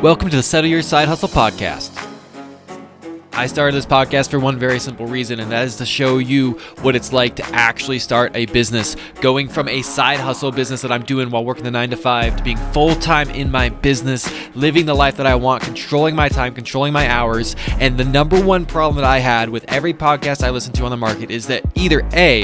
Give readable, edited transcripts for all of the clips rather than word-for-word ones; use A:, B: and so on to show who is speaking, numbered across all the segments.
A: Welcome to the Settle Your Side Hustle podcast. I started this podcast for one very simple reason, and that is to show you what it's like to actually start a business, going from a side hustle business that I'm doing while working the 9 to 5 to being full-time in my business, living the life that I want, controlling my time, controlling my hours. And the number one problem that I had with every podcast I listen to on the market is that either A,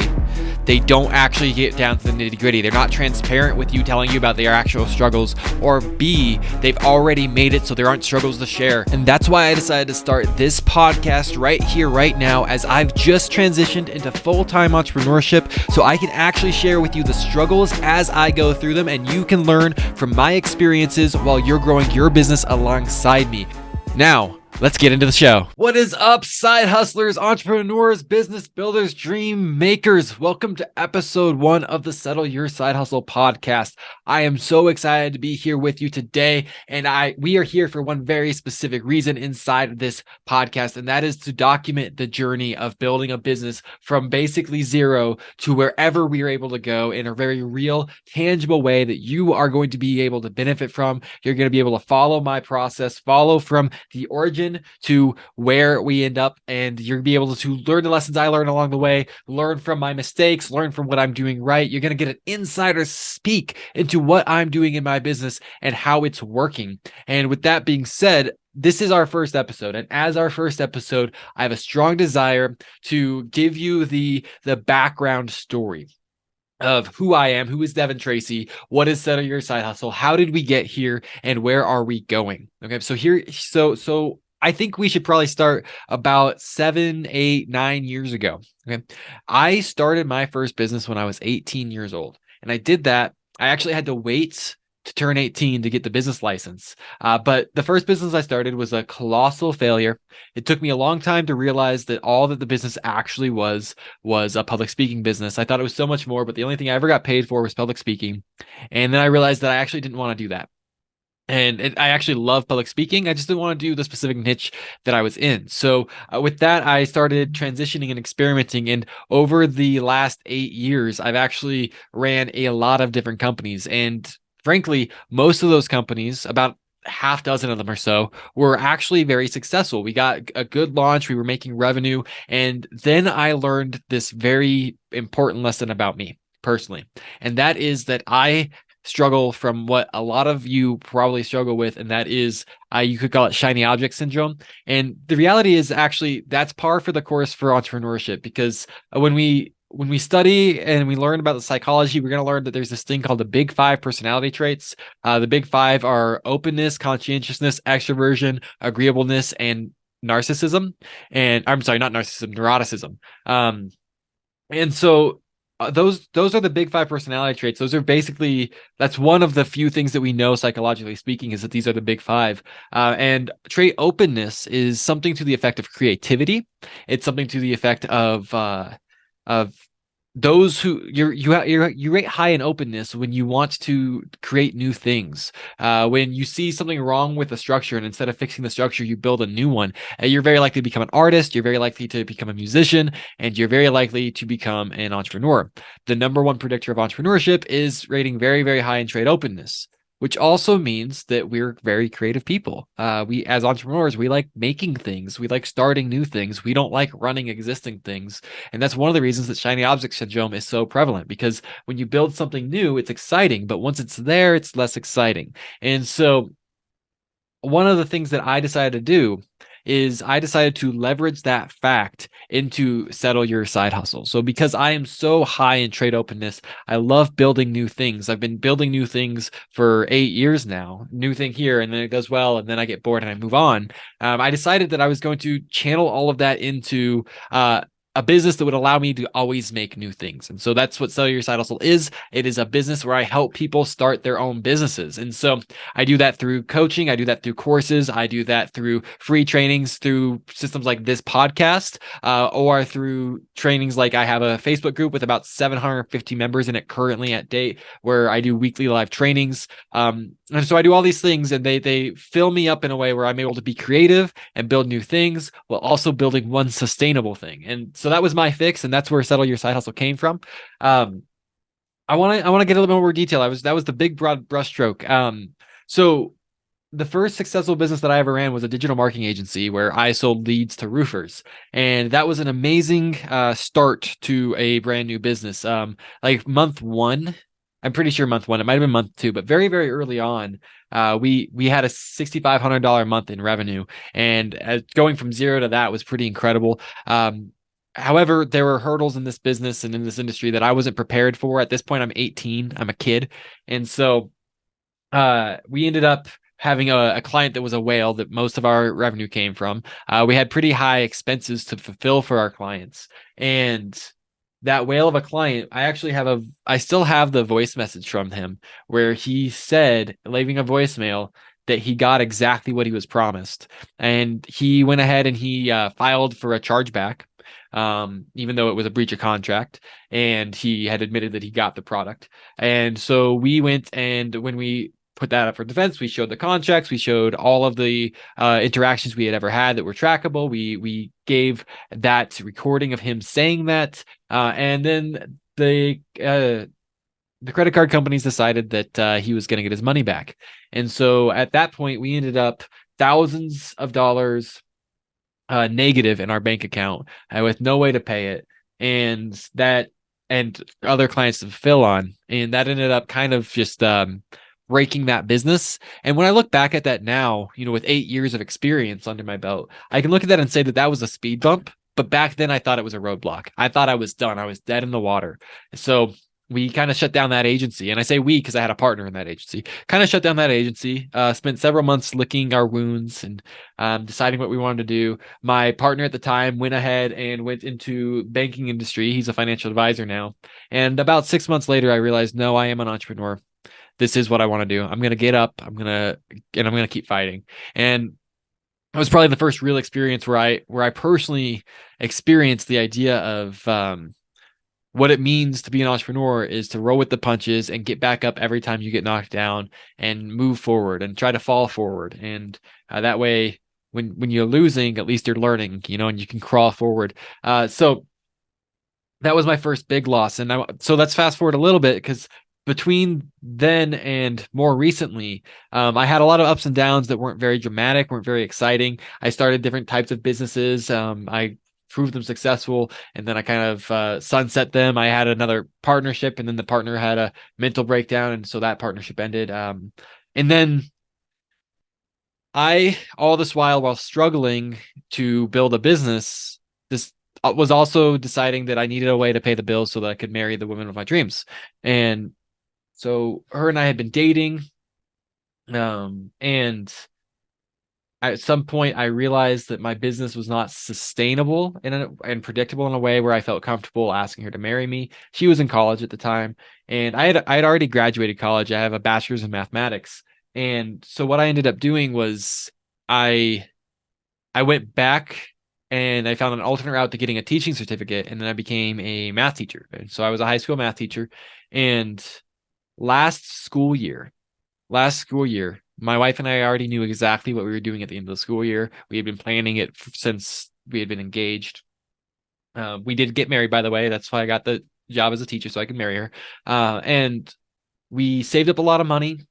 A: they don't actually get down to the nitty-gritty. They're not transparent with you, telling you about their actual struggles, or B, they've already made it so there aren't struggles to share. And that's why I decided to start this podcast right here, right now, as I've just transitioned into full-time entrepreneurship, so I can actually share with you the struggles as I go through them, and you can learn from my experiences while you're growing your business alongside me. Now, let's get into the show. What is up, side hustlers, entrepreneurs, business builders, dream makers? Welcome to episode 1 of the Settle Your Side Hustle podcast. I am so excited to be here with you today, and we are here for one very specific reason inside of this podcast, and that is to document the journey of building a business from basically zero to wherever we are able to go in a very real, tangible way that you are going to be able to benefit from. You're going to be able to follow my process, follow from the origin to where we end up, and you're going to be able to learn the lessons I learned along the way, learn from my mistakes, learn from what I'm doing right. You're going to get an insider speak into what I'm doing in my business and how it's working. And with that being said, this is our first episode, and as our first episode, I have a strong desire to give you the background story of who I am, who is Devin Tracy, what is Settle Your Side Hustle, how did we get here, and where are we going? Okay, so I think we should probably start about 7, 8, 9 years ago. Okay, I started my first business when I was 18 years old, and I did that. I actually had to wait to turn 18 to get the business license. But the first business I started was a colossal failure. It took me a long time to realize that all that the business actually was a public speaking business. I thought it was so much more, but the only thing I ever got paid for was public speaking. And then I realized that I actually didn't want to do that. And I actually love public speaking. I just didn't want to do the specific niche that I was in. So with that, I started transitioning and experimenting. And over the last 8 years, I've actually ran a lot of different companies. And frankly, most of those companies, about half dozen of them or so, were actually very successful. We got a good launch. We were making revenue. And then I learned this very important lesson about me personally. And that is that I struggle from what a lot of you probably struggle with, and that is you could call it shiny object syndrome. And the reality is actually that's par for the course for entrepreneurship, because when we study and we learn about the psychology, we're going to learn that there's this thing called the Big 5 personality traits. The Big 5 are openness, conscientiousness, extroversion, agreeableness, and narcissism. And I'm sorry, not narcissism, neuroticism. And so those are the Big 5 personality traits. Those are basically, that's one of the few things that we know psychologically speaking, is that these are the Big 5. And trait openness is something to the effect of creativity. It's something to the effect of those who you rate high in openness when you want to create new things. When you see something wrong with the structure, and instead of fixing the structure, you build a new one. You're very likely to become an artist. You're very likely to become a musician, and you're very likely to become an entrepreneur. The number one predictor of entrepreneurship is rating very, very high in trait openness, which also means that we're very creative people. We, as entrepreneurs, we like making things. We like starting new things. We don't like running existing things. And that's one of the reasons that shiny object syndrome is so prevalent, because when you build something new, it's exciting, but once it's there, it's less exciting. And so one of the things that I decided to do is I decided to leverage that fact into Settle Your Side Hustle. So because I am so high in trait openness, I love building new things. I've been building new things for 8 years now. New thing here, and then it goes well, and then I get bored and I move on. I decided that I was going to channel all of that into a business that would allow me to always make new things. And so that's what Settle Your Side Hustle is. It is a business where I help people start their own businesses. And so I do that through coaching. I do that through courses. I do that through free trainings, through systems like this podcast, or through trainings like I have a Facebook group with about 750 members in it currently at date, where I do weekly live trainings. And so I do all these things, and they fill me up in a way where I'm able to be creative and build new things while also building one sustainable thing. And so that was my fix, and that's where Settle Your Side Hustle came from. I want to get a little bit more detail. That was the big broad brushstroke. So the first successful business that I ever ran was a digital marketing agency where I sold leads to roofers, and that was an amazing start to a brand new business. Like month one, I'm pretty sure month one, it might have been month two, but very very early on, we had a $6,500 a month in revenue, and going from zero to that was pretty incredible. However, there were hurdles in this business and in this industry that I wasn't prepared for. At this point, I'm 18, I'm a kid, and so we ended up having a client that was a whale that most of our revenue came from. We had pretty high expenses to fulfill for our clients. And that whale of a client, I still have the voice message from him where he said, leaving a voicemail, that he got exactly what he was promised. And he went ahead and he filed for a chargeback. Even though it was a breach of contract, and he had admitted that he got the product. And so we went, and when we put that up for defense, we showed the contracts, we showed all of the interactions we had ever had that were trackable. We gave that recording of him saying that, and then the credit card companies decided that he was going to get his money back. And so at that point, we ended up thousands of dollars negative in our bank account with no way to pay it, and other clients to fill on, and that ended up kind of just breaking that business. And when I look back at that now, with 8 years of experience under my belt, I can look at that and say that that was a speed bump. But back then, I thought it was a roadblock. I thought I was done. I was dead in the water. So we kind of shut down that agency. And I say we because I had a partner in that agency. Kind of shut down that agency, spent several months licking our wounds and deciding what we wanted to do. My partner at the time went ahead and went into banking industry. He's a financial advisor now. And about 6 months later, I realized, no, I am an entrepreneur. This is what I want to do. I'm going to get up. I'm going to keep fighting. And it was probably the first real experience where I personally experienced the idea of what it means to be an entrepreneur is to roll with the punches and get back up every time you get knocked down and move forward and try to fall forward. And that way, when you're losing, at least you're learning, and you can crawl forward. So that was my first big loss. And so let's fast forward a little bit, because between then and more recently, I had a lot of ups and downs that weren't very dramatic, weren't very exciting. I started different types of businesses. I proved them successful, and then I kind of sunset them. I had another partnership, and then the partner had a mental breakdown, and so that partnership ended. And then all this while struggling to build a business, this was also deciding that I needed a way to pay the bills so that I could marry the woman of my dreams. And so her and I had been dating, and at some point I realized that my business was not sustainable and predictable in a way where I felt comfortable asking her to marry me. She was in college at the time, and I had already graduated college. I have a bachelor's in mathematics. And so what I ended up doing was I went back and I found an alternate route to getting a teaching certificate, and then I became a math teacher. And so I was a high school math teacher. And last school year, my wife and I already knew exactly what we were doing at the end of the school year. We had been planning it since we had been engaged. We did get married, by the way. That's why I got the job as a teacher, so I could marry her. And we saved up a lot of money,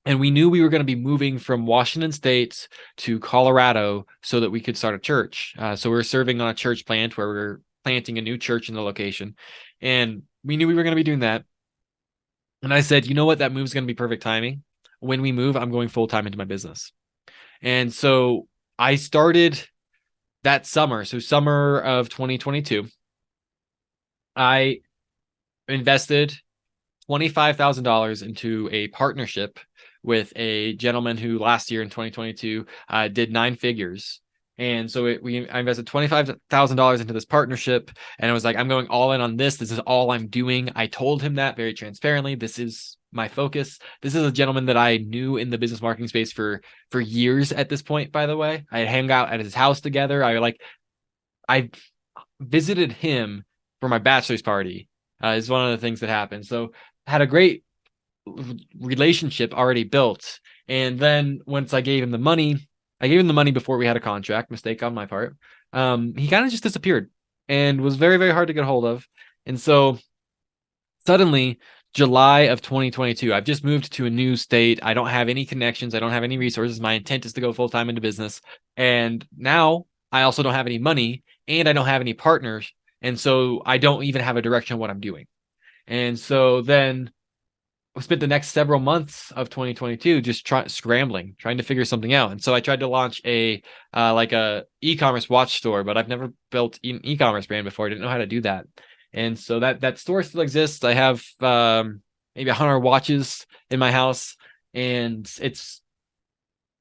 A: and we knew we were going to be moving from Washington State to Colorado so that we could start a church. So we were serving on a church plant where we were planting a new church in the location. And we knew we were going to be doing that. And I said, you know what? That move's going to be perfect timing. When we move, I'm going full time into my business. And so I started that summer. So summer of 2022, I invested $25,000 into a partnership with a gentleman who last year in 2022 did 9 figures. And so I invested $25,000 into this partnership, and I was like, I'm going all in on this. This is all I'm doing. I told him that very transparently. This is my focus. This is a gentleman that I knew in the business marketing space for years at this point, by the way. I had hung out at his house together. I visited him for my bachelor's party. Is one of the things that happened. So had a great relationship already built. And then once I gave him the money before we had a contract, mistake on my part. He kind of just disappeared and was very, very hard to get a hold of. And so suddenly July of 2022. I've just moved to a new state. I don't have any connections. I don't have any resources. My intent is to go full time into business. And now I also don't have any money and I don't have any partners. And so I don't even have a direction of what I'm doing. And so then I spent the next several months of 2022 just scrambling, trying to figure something out. And so I tried to launch a like a e-commerce watch store, but I've never built an e-commerce brand before. I didn't know how to do that. And so that store still exists. I have maybe 100 watches in my house, and it's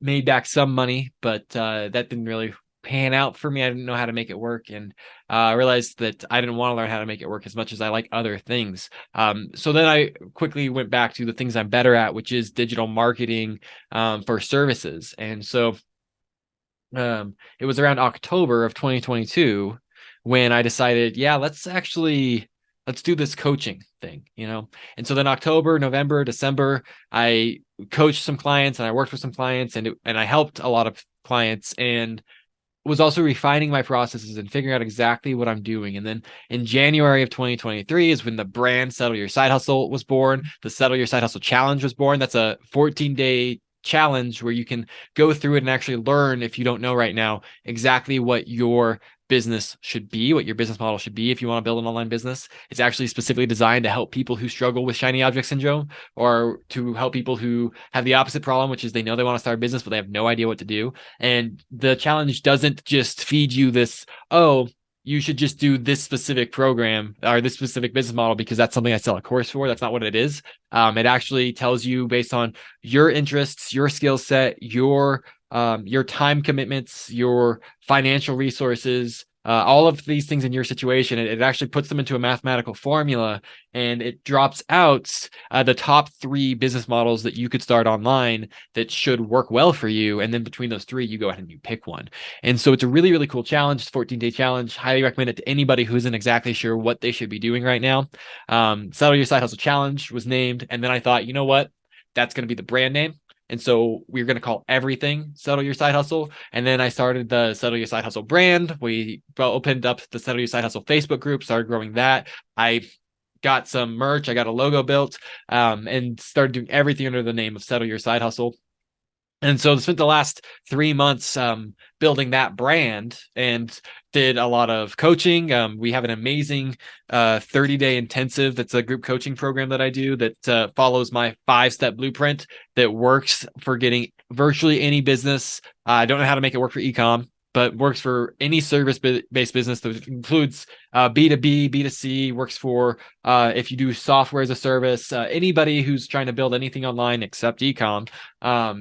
A: made back some money, but that didn't really pan out for me. I didn't know how to make it work, and I realized that I didn't want to learn how to make it work as much as I like other things. So then I quickly went back to the things I'm better at, which is digital marketing for services. And so it was around October of 2022 when I decided, yeah, let's do this coaching thing, you know? And so then October, November, December, I coached some clients and I worked with some clients, and I helped a lot of clients, and was also refining my processes and figuring out exactly what I'm doing. And then in January of 2023 is when the brand Settle Your Side Hustle was born. The Settle Your Side Hustle Challenge was born. That's a 14-day challenge where you can go through it and actually learn, if you don't know right now, exactly what your business should be, what your business model should be if you want to build an online business. It's actually specifically designed to help people who struggle with shiny object syndrome, or to help people who have the opposite problem, which is they know they want to start a business, but they have no idea what to do. And the challenge doesn't just feed you this, oh, you should just do this specific program or this specific business model because that's something I sell a course for. That's not what it is. It actually tells you based on your interests, your skill set, your time commitments, your financial resources, all of these things in your situation. It actually puts them into a mathematical formula, and it drops out the top 3 business models that you could start online that should work well for you. And then between those 3, you go ahead and you pick one. And so it's a really, really cool challenge. It's a 14-day challenge. Highly recommend it to anybody who isn't exactly sure what they should be doing right now. Settle Your Side Hustle Challenge was named. And then I thought, you know what? That's going to be the brand name. And so we're going to call everything Settle Your Side Hustle. And then I started the Settle Your Side Hustle brand. We opened up the Settle Your Side Hustle Facebook group, started growing that. I got some merch. I got a logo built, and started doing everything under the name of Settle Your Side Hustle. And so I spent the last 3 months building that brand and did a lot of coaching. We have an amazing 30-day intensive that's a group coaching program that I do that follows my 5-step blueprint that works for getting virtually any business. I don't know how to make it work for e-com, but works for any service-based business that includes B2B, B2C, works for if you do software as a service, anybody who's trying to build anything online except e-com.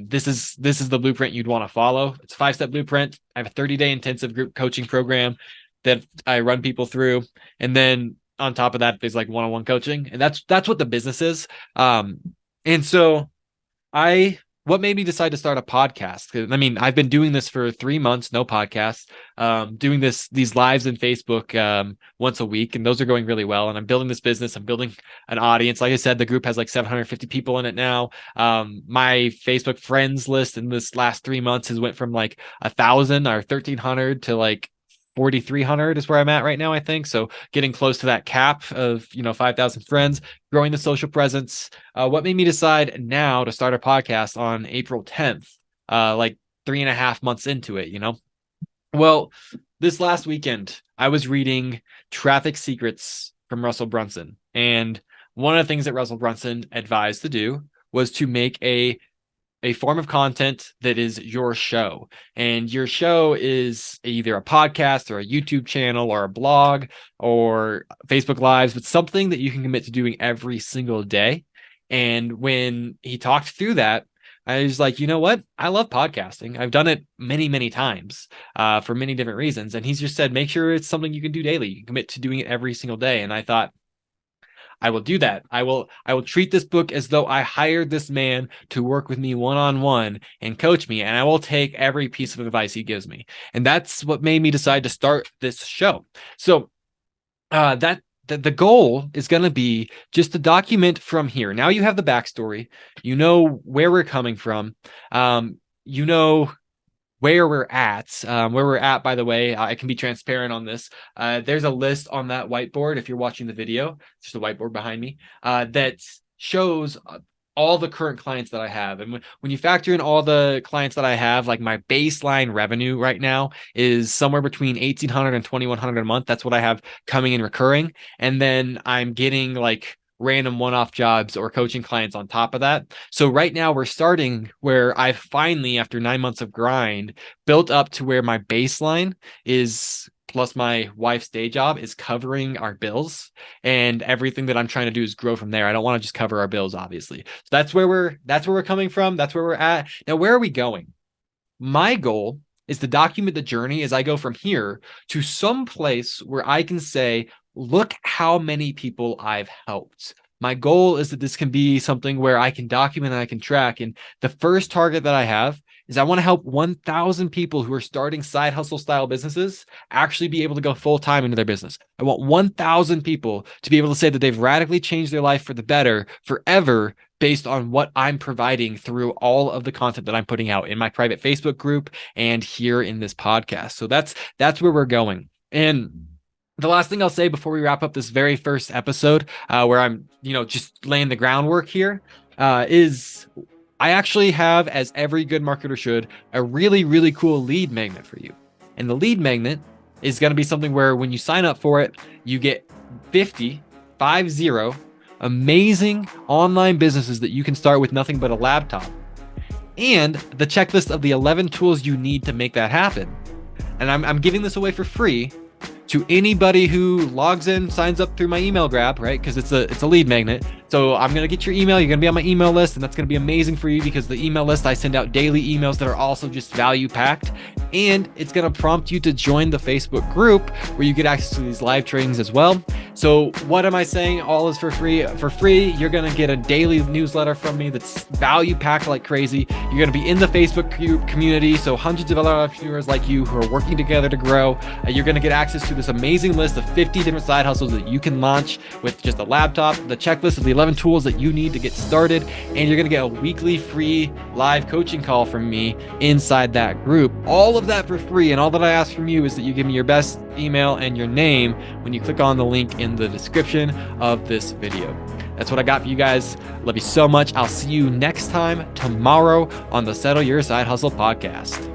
A: This is the blueprint you'd want to follow. It's a 5-step blueprint. I have a 30-day intensive group coaching program that I run people through. And then on top of that, there's like one-on-one coaching. And that's what the business is. And so what made me decide to start a podcast? I mean, I've been doing this for 3 months, no podcast, doing these lives in Facebook once a week, and those are going really well. And I'm building this business. I'm building an audience. Like I said, the group has like 750 people in it now. My Facebook friends list in this last 3 months has went from like 1,000 or 1,300 to like 4,300 is where I'm at right now, I think. So getting close to that cap of 5,000 friends, growing the social presence. What made me decide now to start a podcast on April 10th, like 3.5 months into it, Well, this last weekend, I was reading Traffic Secrets from Russell Brunson. And one of the things that Russell Brunson advised to do was to make a form of content that is your show. And your show is either a podcast or a YouTube channel or a blog or Facebook Lives, but something that you can commit to doing every single day. And when he talked through that, I was like, you know what? I love podcasting. I've done it many, many times for many different reasons. And he's just said, make sure it's something you can do daily. You can commit to doing it every single day. And I thought, I will do that. I will treat this book as though I hired this man to work with me one-on-one and coach me, and I will take every piece of advice he gives me. And that's what made me decide to start this show. So the goal is going to be just to document from here. Now you have the backstory. You know where we're coming from. You know where we're at, by the way. I can be transparent on this. There's a list on that whiteboard. If you're watching the video, it's just a whiteboard behind me, that shows all the current clients that I have. And when you factor in all the clients that I have, like my baseline revenue right now is somewhere between 1,800 and 2,100 a month. That's what I have coming in recurring. And then I'm getting like random one-off jobs or coaching clients on top of that. So right now we're starting where I've finally, after 9 months of grind, built up to where my baseline is, plus my wife's day job, is covering our bills, and everything that I'm trying to do is grow from there. I don't want to just cover our bills, obviously. So that's where we're coming from. That's where we're at. Now, where are we going? My goal is to document the journey as I go from here to some place where I can say, look how many people I've helped. My goal is that this can be something where I can document and I can track. And the first target that I have is I want to help 1,000 people who are starting side hustle style businesses actually be able to go full time into their business. I want 1,000 people to be able to say that they've radically changed their life for the better forever based on what I'm providing through all of the content that I'm putting out in my private Facebook group and here in this podcast. So that's where we're going. And the last thing I'll say before we wrap up this very first episode, where I'm, just laying the groundwork here, is I actually have, as every good marketer should, a really, really cool lead magnet for you. And the lead magnet is going to be something where when you sign up for it, you get 50 amazing online businesses that you can start with nothing but a laptop, and the checklist of the 11 tools you need to make that happen. And I'm giving this away for free to anybody who logs in, signs up through my email grab, right? Because it's a lead magnet. So I'm going to get your email. You're going to be on my email list, and that's going to be amazing for you because the email list, I send out daily emails that are also just value packed. And it's going to prompt you to join the Facebook group where you get access to these live trainings as well. So what am I saying? All is for free. For free, you're going to get a daily newsletter from me that's value packed like crazy. You're going to be in the Facebook community. So hundreds of other entrepreneurs like you who are working together to grow. You're going to get access to this amazing list of 50 different side hustles that you can launch with just a laptop, the checklist of the 11 tools that you need to get started, and you're going to get a weekly free live coaching call from me inside that group. All of that for free, and all that I ask from you is that you give me your best email and your name when you click on the link in the description of this video. That's what I got for you guys. Love you so much. I'll see you next time tomorrow on the Settle Your Side Hustle podcast.